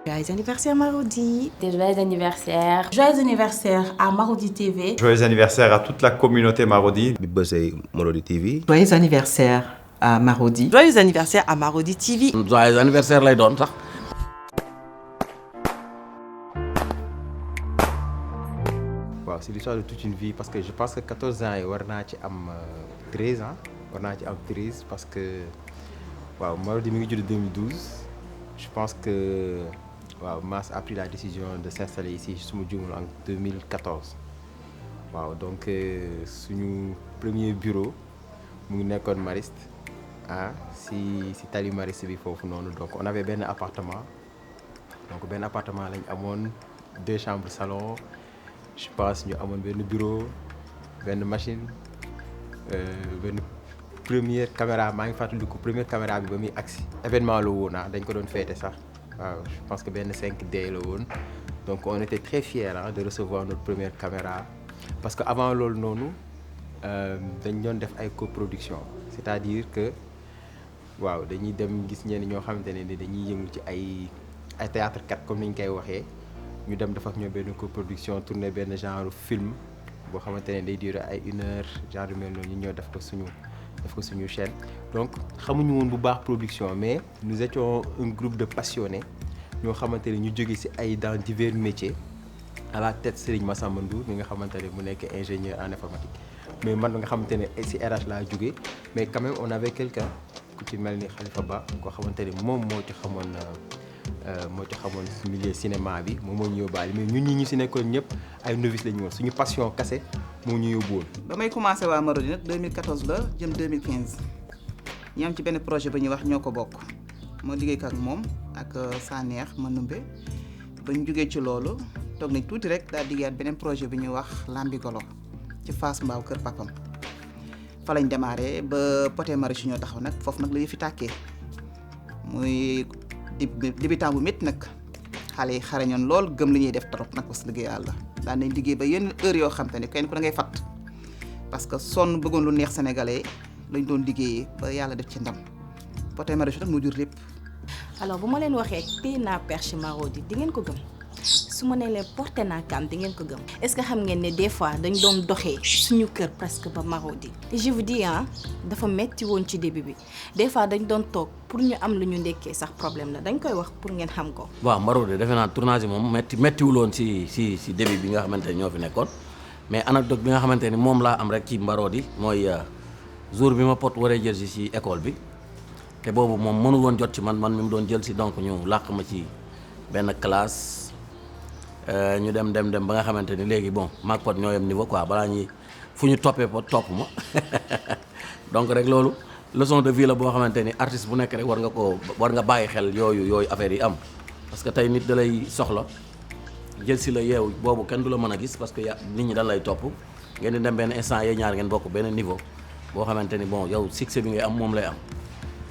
Joyeux anniversaire Marodi. Joyeux anniversaire. Joyeux anniversaire à Marodi TV. Joyeux anniversaire à toute la communauté Marodi. Big Boss et Marodi TV. Joyeux anniversaire à Marodi. Joyeux anniversaire à Marodi TV. Joyeux anniversaire lay doon sax. Waaw, c'est l'histoire de toute une vie parce que je pense que 14 ans yi war naa ci am 13 ans war naa ci am 13 parce que waaw Marodi mi ngi judd 2012 je pense que waaw Mass a pris la décision de s'installer ici su ma juumul en 2014 waaw donc suñu premier bureau mu ngi nekkoon Mariste si tali Mariste bi foofu noonu donc on avait benn appartement lañ amoon 2 chambres salon je pense ñu amoon benn bureau benn machine benn première caméra maa ngi fàttaliku première caméra bi ba muy agsi événement la woon dañ ko doon féete sax waaw je pense que benn 5D la woon donc on était très fiers de recevoir notre première caméra parce que avant loolu noonu dañ doon def ay coproduction c'est-à-dire que waaw dañuy dem gis ñenn ñoo xamante ne ni dañuy yëngu ci ay théâtre kat comme ni ñu koy waxee ñu dem def ak ñoo benn coproduction tourner benn genre film boo xamante ne day durer ay 1 heure genre yu mel noonu ñu ñëw def ko suñu chaîne donc xamuñu woon bu baax production mais nous étions un groupe de passionnés ñoo xamante ne ñu jóge ci ay dans divers métiers à la tête Serigne Massamba Ndour mi nga xamante ne mu nekk ingénieur en informatique mais man nga xamante ne ci RH laa jóge mais quand même on avait quelqu'un ku ci mel ni Khalifa Ba koo xamante ne moom moo ci xamoon milieu cinéma bi moom moo ñu yóbbaale mais ñun ñi ñu ci nekkoon ñëpp ay novices lañu woon suñu passion kase moo ñu yóbbuwoon. ba may commencé waa Marodi nag 2014 la jëm 2015 ñu am ci benn projet ba ñuy wax ñoo ko bokk moo liggéey ak moom ak Saneex Manumbe ba ñu jógee ci loolu toog nañ tuuti rek daal liggéeyaat beneen projet bi ñuy wax Lambigolo ci Fass Mbao kër papam fa lañ démarré ba Poté Marichou ñoo taxaw nag foofu nag la fi tàkkee muy débutant bu métti nag xale yi xarañoon lool gëm li ñuy def trop nag parce que liggéey yàlla daan nañ liggéey ba yenn heure yoo xam te ne kenn ku da ngay fatt parce que sonn bëggoon lu neex sénégalais lañ doon liggéeyee ba yàlla def ci ndam Poté Marichou nag moo jur lépp. alors bu ma leen waxee téye naa perche Marodi di ngeen ko gëm su ma nee leen porté naa kam di ngeen ko gëm est-ce que xam ngeen ne des fois dañ doon doxee suñu kër presque ba Marodi te je vous dis dafa metti woon ci début bi des fois dañ doon toog pour ñu am lu ñu ndekkee sax problème la dañ koy wax pour ngeen xam ko. waaw Marodi defe naa tournage moom méttiwuloon ci début bi nga xamante ne ñoo fi nekkoon mais anecdote bi nga xamante ni moom laa am rek ci Marodi mooy jour bi ma pot waree jël si ci école bi te boobu moom mënul woon jot ci man mi mu doon jël si donc ñu làq ma ci benn classe. ñu dem ba nga xamante ni léegi bon maag pot ñoo yem niveau quoi balaa ñuy fu ñu toppee pot topp ma donc rek loolu leçon de vie la boo xamante ni artiste bu nekk rek war nga bàyyi xel yooyu affaire yi am parce que tey nit da lay soxla jël si la yeewu boobu kenn du la mën a gis parce que nit ñi dañ lay topp ngeen di dem benn instant yee ñaar ngeen bokk benn niveau boo xamante ni bon yow succès bi ngay am moom lay am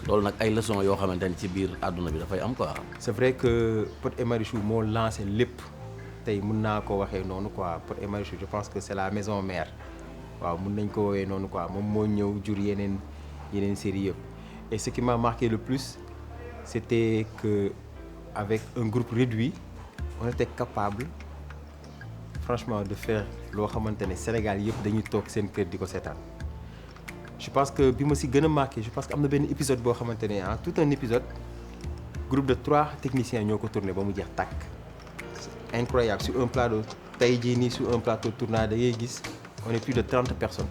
loolu nag ay leçon yoo xamante ni ci biir àdduna bi dafay am quoi. c'est vrai que Pod et Marichou moo lancé lépp. tey mën naa ko waxee noonu quoi Pod et Marichou je pense que c'est la maison mère waaw mën nañ ko woowee noonu quoi moom moo ñëw jur yeneen série yëpp et ce qui m'a marqué le plus c'était que avec un groupe réduit on était capable franchement de faire loo xamante ne Sénégal yëpp dañuy toog seen kër di ko seetaan je pense que bi ma si gën a marqué je pense que am na benn épisode boo xamante ne tout un épisode groupe de 3 techniciens ñoo ko tourné ba mu jeex tàkk incroyable sur un plateau tey jii nii sur un plateau tournage da ngay gis on est plus de 30 personnes.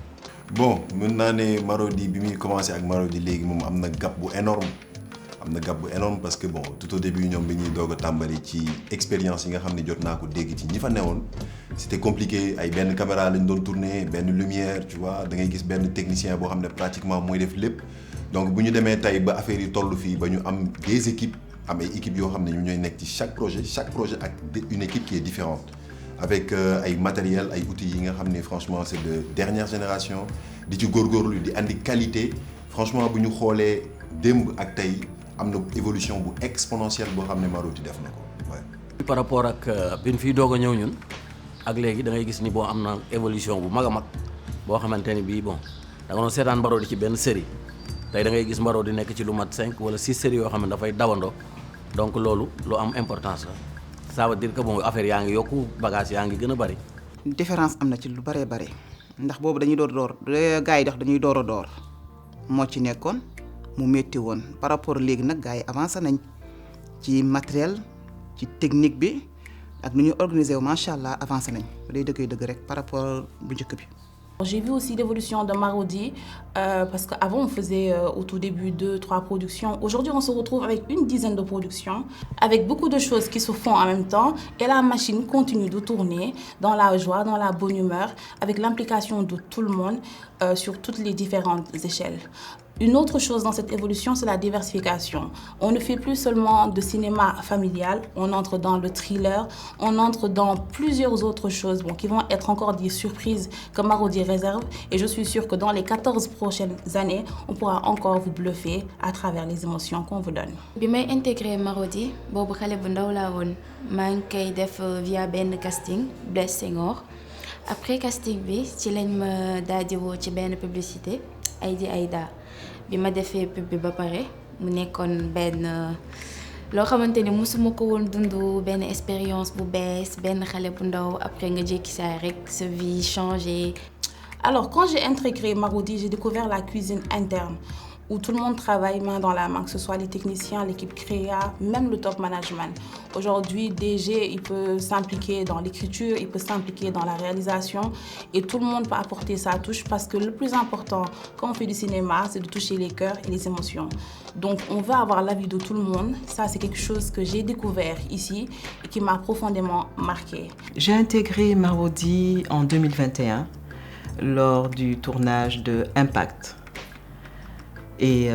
bon mën naa ne Marodi bi muy commencé ak Marodi léegi moom am na gap bu énorme parce que bon tout au début ñoom bi ñuy doog a tàmbali ci expérience yi nga xam ne jot naa ko dégg ci ñi fa newoon c'était compliqué ay benn caméra lañ doon tourner benn lumière tu vois da ngay gis benn technicien boo xam ne pratiquement mooy def lépp donc bu ñu demee tey ba affaire yi toll fii ba ñu am des équipes. am ay équipes yoo xam ne ñu ñooy nekk ci chaque projet ak une équipe qui est différente avec ay matériel ay outils yi nga xam ne franchement c'est de dernière génération di ci góorgóorlu di andi qualité franchement bu ñu xoolee démb ak tey am na évolution bu exponentielle boo xam ne Marodi def na ko waaye. par rapport ak bi ñu fiy doog a ñëw ñun ak léegi da ngay gis ni boo am na évolution bu mag a mag boo xamante ni bii bon da nga doon seetaan Marodi ci benn série tey da ngay gis Marodi nekk ci lu mat 5 wala 6 séries yoo xam ne dafay dawandoo donc loolu lu am importance la ça veut dire que bon affaire yaa ngi yokku bagage yaa ngi gën a bari. différence am na ci lu bëree bëri ndax boobu dañuy door gars yi dox dañuy door a door moo ci nekkoon mu métti woon par rapport léegi nag gars yi avancé nañ ci matériel ci technique bi ak nu ñuy organiser wu macha allah avancé nañ ba day dëggee dëgg rek par rapport bu njëkk bi. J'ai vu aussi l'évolution de Marodi parce qu'avant on faisait au tout début 2-3 productions. Aujourd'hui on se retrouve avec une dizaine de productions, avec beaucoup de choses qui se font en même temps et la machine continue de tourner dans la joie, dans la bonne humeur, avec l'implication de tout le monde sur toutes les différentes échelles. Une autre chose dans cette évolution, c'est la diversification. On ne fait plus seulement de cinéma familial, on entre dans le thriller, on entre dans plusieurs autres choses qui vont être encore des surprises que Marodi réserve. Et je suis sûre que dans les 14 prochaines années, on pourra encore vous bluffer à travers les émotions qu'on vous donne. Bi may intégré Marodi, boobu xale bu ndaw laa woon maa ngi koy def via benn casting Blaise Senghor. Après casting bi ci lañ ma daal di woo ci benn publicité Aïda. Bi ma defee pub bi ba pare mu nekkoon benn loo xamante ni mosuma ko woon dund benn expérience bu bees benn xale bu ndaw après nga jékki saa rek sa vie changé. Alors quand j'ai intégré Marodi, j'ai découvert la cuisine interne où tout le monde travaille main dans la main, que ce soit les techniciens, l'équipe créa, même le top management. Aujourd'hui, DG, il peut s'impliquer dans l'écriture, il peut s'impliquer dans la réalisation et tout le monde peut apporter sa touche parce que le plus important quand on fait du cinéma, c'est de toucher les cœurs et les émotions. Donc on veut avoir l'avis de tout le monde. Ça, c'est quelque chose que j'ai découvert ici et qui m'a profondément marquée. J'ai intégré Marodi en 2021 lors du tournage de Impact. Et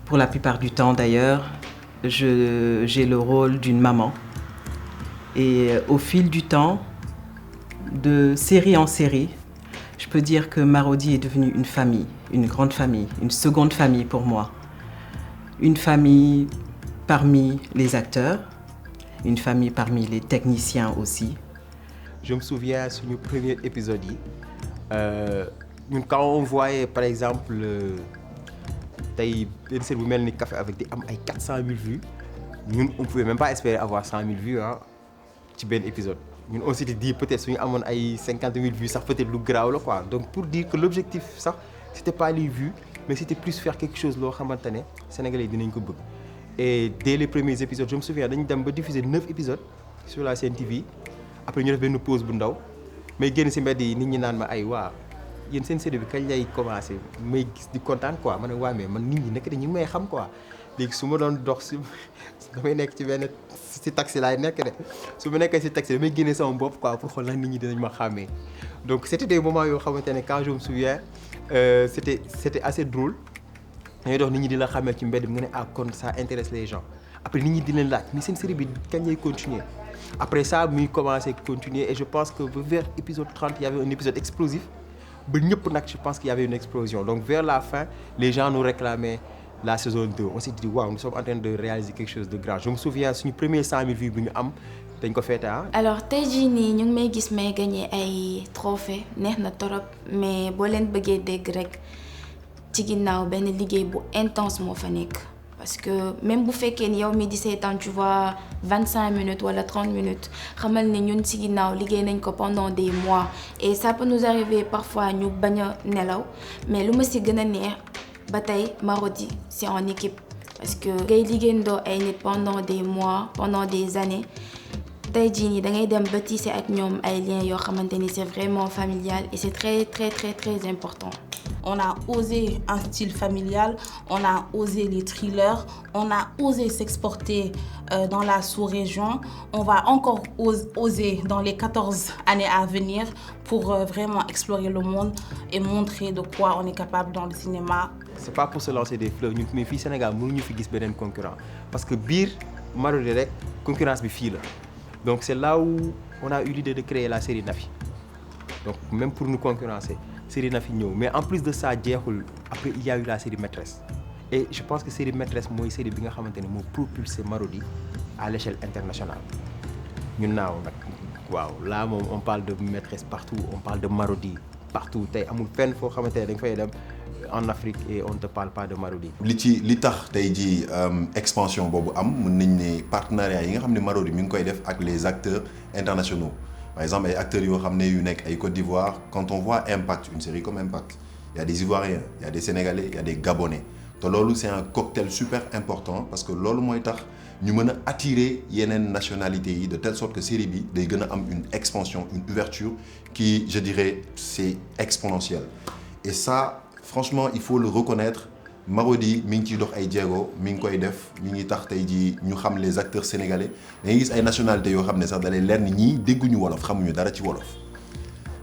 pour la plupart du temps d'ailleurs, j'ai le rôle d'une maman. Et au fil du temps, de série en série, je peux dire que Marodi est devenue une famille, une grande famille, une seconde famille pour moi. Une famille parmi les acteurs, une famille parmi les techniciens aussi. Je me souviens sur le premier épisode, quand on voyait par exemple tey benn série bu mel ni Café avec di am ay 400 000 vues ñun on pouvait même pas espérer avoir 100 000 vues ci benn épisode ñun on s'était dit peut-être suñu amoon ay 50 000 vues sax peut-être lu garaaw la quoi. Donc pour dire que l'objectif sax c'était pas les vues mais c'était plus faire quelque chose loo xamante ne Sénégalais dinañ ko bëgg. Et dès les premiers épisodes je me souviens dañu dem ba diffuser 9 épisodes sur la Sen TV après ñu def benn pause bu ndaw mais génn ci mbedd yi nit ñi naan ma ay waa yéen seen série bi kañ lay commencé may gis di kontaan quoi ma ne waa mais man nit ñi nekk dañu may xam quoi léegi su ma doon dox si damay nekk ci benn si taxi laay nekk de su ma nekkee si taxi damay génne sama bopp quoi pour xool nag nit ñi dinañ ma xàmmee. Donc c'était des moments yoo xamante ne quand je me souviens c'était assez drôle dañuy dox nit ñi di la xàmmee ci mbedd bi nga ne ah kon ça intéresse les gens après nit ñi di leen laaj mais seen série bi kañ lay continuer. Après ça muy commencé continuer et je pense que vers épisode 30 il y avait un épisode explosif. Ba ñëpp nag je pense qu'il y avait une explosion. Donc vers la fin, les gens nous réclamaient la saison 2. On s'est dit waouh, nous sommes en train de réaliser quelque chose de grand. Je me souviens suñu premier 100 000 vues bu ñu am dañ ko fêté Alors tey jii nii ñu ngi may gis may gagné ay trophées neex na torop mais boo leen bëggee dégg rek ci ginnaaw benn liggéey bu intense moo fa nekk. Parce que même bu fekkee ni yow mi di seetaan tu vois 25 minutes wala 30 minutes xamal ne ñun ci ginnaaw liggéey nañ ko pendant des mois et ça peut nous arriver parfois ñu bañ a nelaw mais lu ma ci gën a neex ba tey Marodi c'est en équipe parce que ngay liggéeyandoo ay nit pendant des mois pendant des années tey jii nii da ngay dem ba tisser ak ñoom ay liens yoo xamante ni c'est vraiment familial et c'est très très très très important. On a osé un style familial, on a osé les thrillers, on a osé s'exporter dans la sous-région. On va encore oser dans les 14 années à venir pour vraiment explorer le monde et montrer de quoi on est capable dans le cinéma. C'est pas pour se lancer des fleurs ñun mais fii Sénégal mënuñu fi gis beneen concurrent parce que biir Marodi rek concurrence bi fii la. Donc c'est là où on a eu l'idée de créer la série Nafi. Donc même pour nous concurrencer. Série Nafi ñëw mais en plus de ça jeexul après il y a eu la série Maîtresse et je pense que série Maîtresse mooy série bi nga xamante ne moo propulsé Marodi à l'échelle internationale ñun naaw nag waaw là moom on parle de Maîtresse partout on parle de Marodi partout tey amul fenn foo xamante ne da nga fay dem en Afrique et on ne te parle pas de Marodi. li tax tey jii expansion boobu am mën nañ ne partenariat yi nga xam ne Marodi mi ngi koy def ak les acteurs internationaux par exemple ay acteurs yoo xam ne yu nekk ay Côte d'Ivoire quand on voit Impact une série comme Impact il y a des Ivoiriens il y a des Sénégalais il y a des Gabonais te loolu c'est un cocktail super important parce que loolu mooy tax ñu mën a attirer yeneen nationalités yi de telle sorte que série bi day gën a am une expansion une ouverture qui je dirais c'est exponentiel et ça franchement il faut le reconnaître Marodi mi ngi ciy dox ay jéego mi ngi koy def mi ngi tax tey jii ñu xam les acteurs sénégalais da ngay gis ay nationalités yoo xam ne sax da lay leer ni ñii dégguñu wolof xamuñu dara ci wolof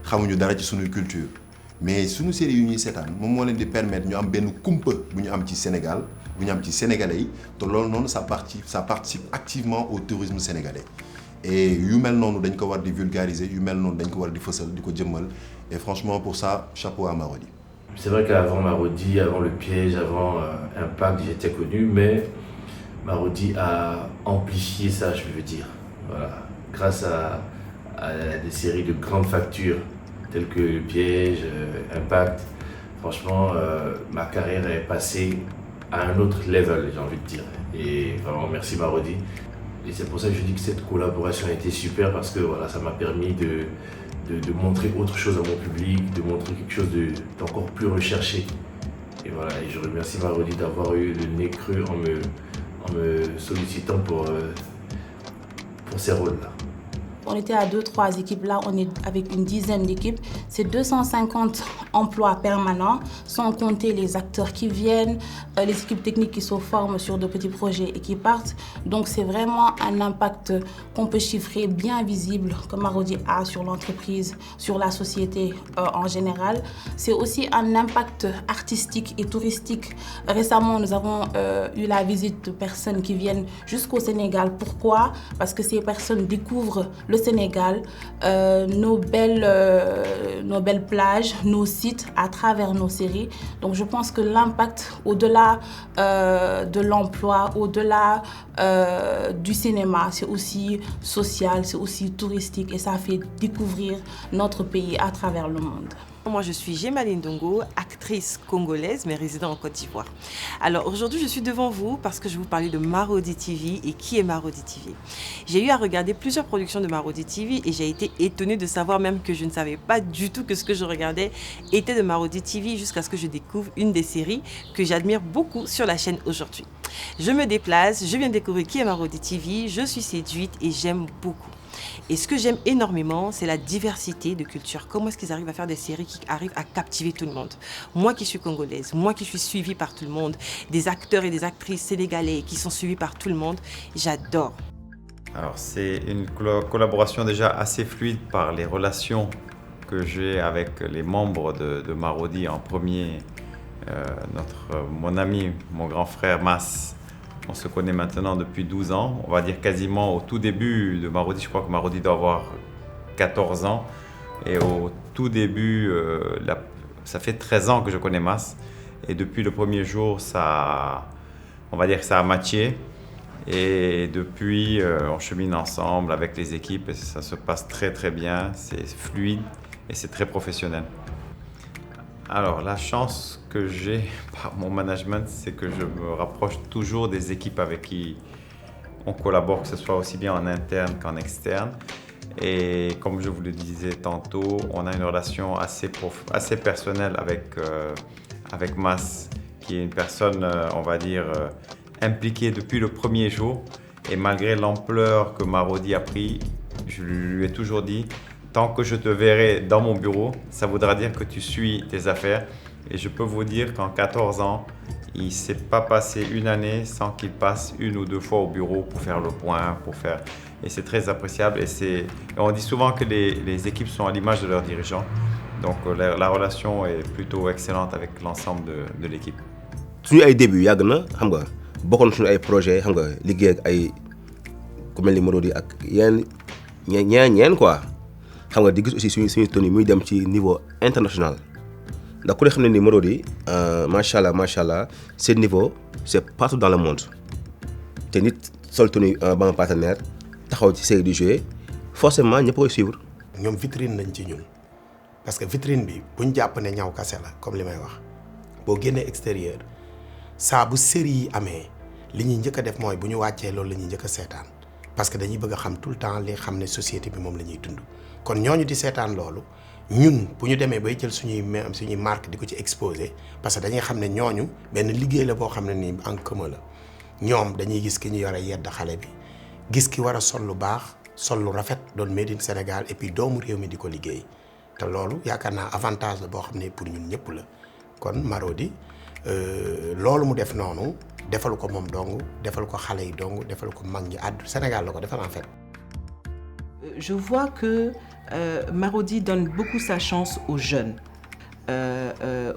xamuñu dara ci suñu culture mais suñu série yu ñuy seetaan moom moo leen di permettre ñu am benn kumpa bu ñu am ci Sénégal bu ñu am ci sénégalais yi te loolu noonu ça participe activement au tourisme sénégalais et yu mel noonu dañ ko war di vulgariser yu mel noonu dañ ko war di fësal di ko jëmmal et franchement pour ça chapeau à Marodi. C'est vrai qu'avant Marodi, avant Le Piège, avant Impact, j'étais connu, mais Marodi a amplifié ça, je veux dire. Voilà. Grâce à des séries de grandes factures, telles que Le Piège, Impact, franchement, ma carrière est passée à un autre level, j'ai envie de dire. Et vraiment, merci Marodi. Et c'est pour ça que je dis que cette collaboration a été super, parce que voilà, ça m'a permis de montrer autre chose à mon public, de montrer quelque chose d'encore plus recherché. Et voilà, et je remercie Marodi d'avoir eu le nez creux en me sollicitant pour ces rôles-là. On était à 2-3 équipes, là on est avec une dizaine d'équipes. C'est 250 emplois permanents, sans compter les acteurs qui viennent, les équipes techniques qui se forment sur de petits projets et qui partent. Donc c'est vraiment un impact qu'on peut chiffrer bien visible que Marodi a sur l'entreprise, sur la société en général. C'est aussi un impact artistique et touristique. Récemment, nous avons eu la visite de personnes qui viennent jusqu'au Sénégal. Pourquoi? Parce que ces personnes découvrent le Sénégal, nos belles plages, nos sites à travers nos séries. Donc je pense que l'impact au-delà de l'emploi, au-delà du cinéma, c'est aussi social, c'est aussi touristique et ça fait découvrir notre pays à travers le monde. Moi, je suis Gemaline Ndongo, actrice congolaise, mais résidant en Côte d'Ivoire. Alors aujourd'hui, je suis devant vous parce que je vais vous parler de Marodi TV et qui est Marodi TV. J'ai eu à regarder plusieurs productions de Marodi TV et j'ai été étonnée de savoir même que je ne savais pas du tout que ce que je regardais était de Marodi TV jusqu'à ce que je découvre une des séries que j'admire beaucoup sur la chaîne aujourd'hui. Je me déplace, je viens découvrir qui est Marodi TV, je suis séduite et j'aime beaucoup. Et ce que j'aime énormément, c'est la diversité de cultures. Comment est-ce qu'ils arrivent à faire des séries qui arrivent à captiver tout le monde? Moi qui suis congolaise, moi qui suis suivie par tout le monde, des acteurs et des actrices sénégalais qui sont suivis par tout le monde, j'adore. Alors c'est une collaboration déjà assez fluide par les relations que j'ai avec les membres de Marodi. En premier, mon ami, mon grand frère Mas. On se connaît maintenant depuis 12 ans, on va dire quasiment au tout début de Marodi. Je crois que Marodi doit avoir 14 ans. Et au tout début, ça fait 13 ans que je connais Mas. Et depuis le premier jour, on va dire que ça a matché. Et depuis, on chemine ensemble avec les équipes et ça se passe très très bien. C'est fluide et c'est très professionnel. Alors, la chance que j'ai par mon management, c'est que je me rapproche toujours des équipes avec qui on collabore, que ce soit aussi bien en interne qu'en externe. Et comme je vous le disais tantôt, on a une relation assez personnelle avec Mas, qui est une personne, on va dire, impliquée depuis le premier jour. Et malgré l'ampleur que Marodi a pris, je lui ai toujours dit, tant que je te verrai dans mon bureau, ça voudra dire que tu suis tes affaires. Et je peux vous dire qu'en 14 ans, il ne s'est pas passé une année sans qu'il passe 1 ou 2 fois au bureau pour faire le point, Et c'est très appréciable. Et on dit souvent que les équipes sont à l'image de leurs dirigeants. Donc la relation est plutôt excellente avec l'ensemble de l'équipe. Suñu ay début yàgg na xam nga bokkoon suñu ay projet xam nga liggéey ak ay ku mel ni Marodi ak ñeen quoi. xam nga di gis aussi suñu tenue muy dem ci niveau international ndax ku ne xam ne ni Marodi macha allah seen niveau c'est partout dans le monde te nit sol tenue ba nga partenaire taxaw ci série du jouer forcément ñëpp koy suivre. ñoom vitrine lañ ci ñun parce que vitrine bi buñ jàpp ne ñaw kase la comme li may wax boo génnee extérieur saa bu série yi amee li ñuy njëkk a def mooy bu ñu wàccee loolu la ñuy njëkk a seetaan parce que dañuy bëgg a xam tout le temps li xam ne société bi moom la ñuy dund kon ñooñu di seetaan loolu ñun bu ñu demee bay jël suñuy marque di ko ci exposé parce que dañuy xam ne ñooñu benn liggéey la boo xam ne nii en commun la ñoom dañuy gis ki ñu yore yedd xale bi gis ki war a sol lu baax sol lu rafet doon made in Sénégal et puis doomu réew mi di ko liggéey te loolu yaakaar naa avantage la boo xam ne pour ñun ñëpp la kon Marodi loolu mu def noonu defal ko moom dong defal ko xale yi dong defal ko mag ñi àddu Sénégal la ko defal en fait. Je vois que Marodi donne beaucoup sa chance aux jeunes,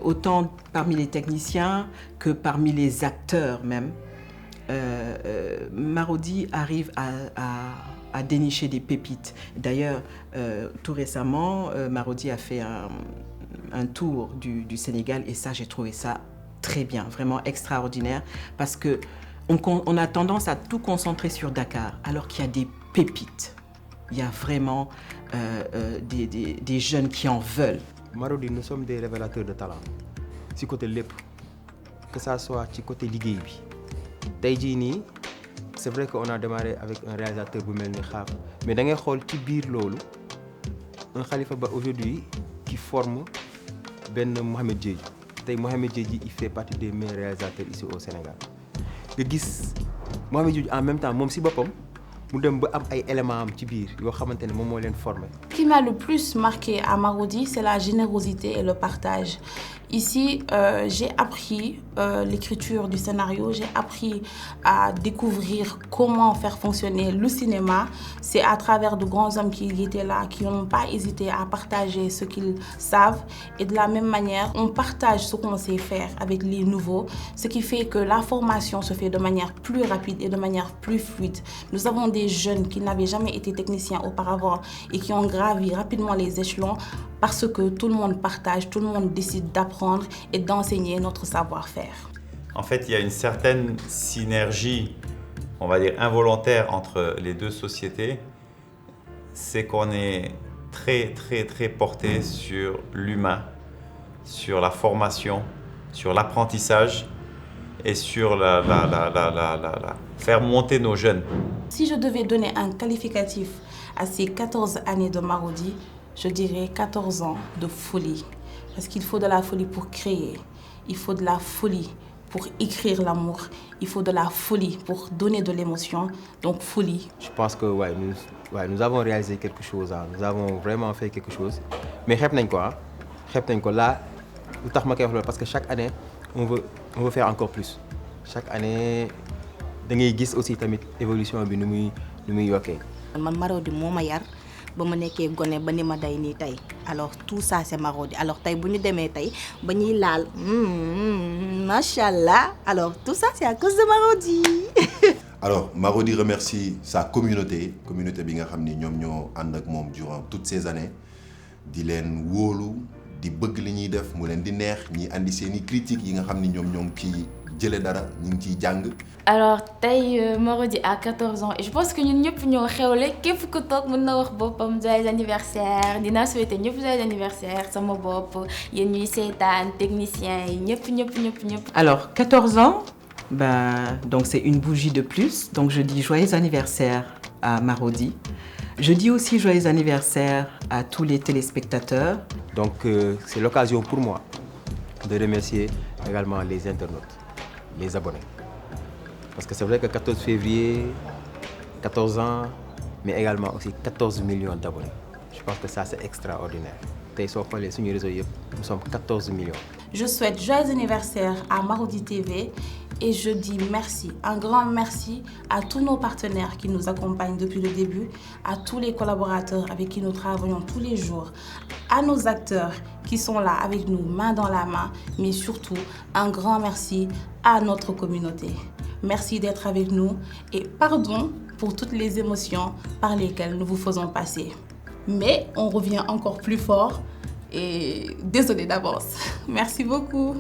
autant parmi les techniciens que parmi les acteurs même. Marodi arrive à dénicher des pépites. D'ailleurs, tout récemment, Marodi a fait un tour du Sénégal et ça, j'ai trouvé ça très bien, vraiment extraordinaire, parce qu'on a tendance à tout concentrer sur Dakar, alors qu'il y a des pépites. Il y a vraiment des jeunes qui en veulent. Marodi, nous sommes des révélateurs de talent. Si côté lépp, que ça soit du côté liggéey bi. Tey jii nii, c'est vrai qu'on a démarré avec un réalisateur bu mel ni Xaaf, mais da ngay xool ci biir loolu un Khalifa Ba aujourd'hui qui forme benn Mohamed Diedhiou. Tey Mohamed Diedhiou il fait partie des meilleurs réalisateurs ici au Sénégal. Nga gis Mohamed Diedhiou en même temps moom si boppam mu dem ba am ay éléments am ci biir yoo xamante ne moom moo leen formé. Ce qui m'a le plus marqué à Marodi, c'est la générosité et le partage. Ici, j'ai appris l'écriture du scénario, j'ai appris à découvrir comment faire fonctionner le cinéma. C'est à travers de grands hommes qui étaient là, qui n'ont pas hésité à partager ce qu'ils savent. Et de la même manière, on partage ce qu'on sait faire avec les nouveaux, ce qui fait que la formation se fait de manière plus rapide et de manière plus fluide. Nous avons des jeunes qui n'avaient jamais été techniciens auparavant et qui ont gravi rapidement les échelons parce que tout le monde partage, tout le monde décide d'apprendre et d'enseigner notre savoir-faire. En fait, il y a une certaine synergie, on va dire involontaire, entre les deux sociétés. C'est qu'on est très porté sur l'humain, sur la formation, sur l'apprentissage et sur faire monter nos jeunes. Si je devais donner un qualificatif à ces 14 années de Marodi, je dirais 14 ans de folie. Parce qu'il faut de la folie pour créer, il faut de la folie pour écrire l'amour, il faut de la folie pour donner de l'émotion, donc folie. Je pense que nous avons réalisé quelque chose, hein. Nous avons vraiment fait quelque chose. Mais xeeb nañ ko là, lu tax ma koy wax loolu parce que chaque année on veut faire encore plus. Chaque année da ngay gis aussi tamit évolution bi nu muy yokkee. Man Marodi moo ma yar ba ma nekkee gone ba ni ma day nii tey alors tout ça c'est Marodi alors tey bu ñu demee tey ba ñuy laal machallah alors tout ça c'est à cause de Marodi. Alors Marodi remercie sa communauté bi nga xam ni ñoom ñoo ànd ak moom durant toutes ces années di leen wóolu di bëgg li ñuy def mu leen di neex ñi andi seeni critiques yi nga xam ni ñoom ñoo ngi ciy jëlee dara ñu ngi ciy jàng. Alors tey Marodi a 14 ans et je pense que ñun ñëpp ñoo xewle képp ku toog mën na wax boppam joyeux anniversaire dinaa souhaiter ñëpp joyeux anniversaire sama bopp yéen ñuy seetaan techniciens yi ñëpp. Alors 14 ans, donc c'est une bougie de plus, donc je dis joyeux anniversaire à Marodi. Je dis aussi joyeux anniversaire à tous les téléspectateurs. Donc c'est l'occasion pour moi de remercier également les internautes, les abonnés. Parce que c'est vrai que 14 février, 14 ans, mais également aussi 14 millions d'abonnés. Je pense que ça, c'est extraordinaire. Nous sommes 14 millions. Je souhaite joyeux anniversaire à Marodi TV et je dis merci, un grand merci à tous nos partenaires qui nous accompagnent depuis le début, à tous les collaborateurs avec qui nous travaillons tous les jours, à nos acteurs qui sont là avec nous main dans la main, mais surtout un grand merci à notre communauté. Merci d'être avec nous et pardon pour toutes les émotions par lesquelles nous vous faisons passer. Mais on revient encore plus fort et désolé d'avance. Merci beaucoup.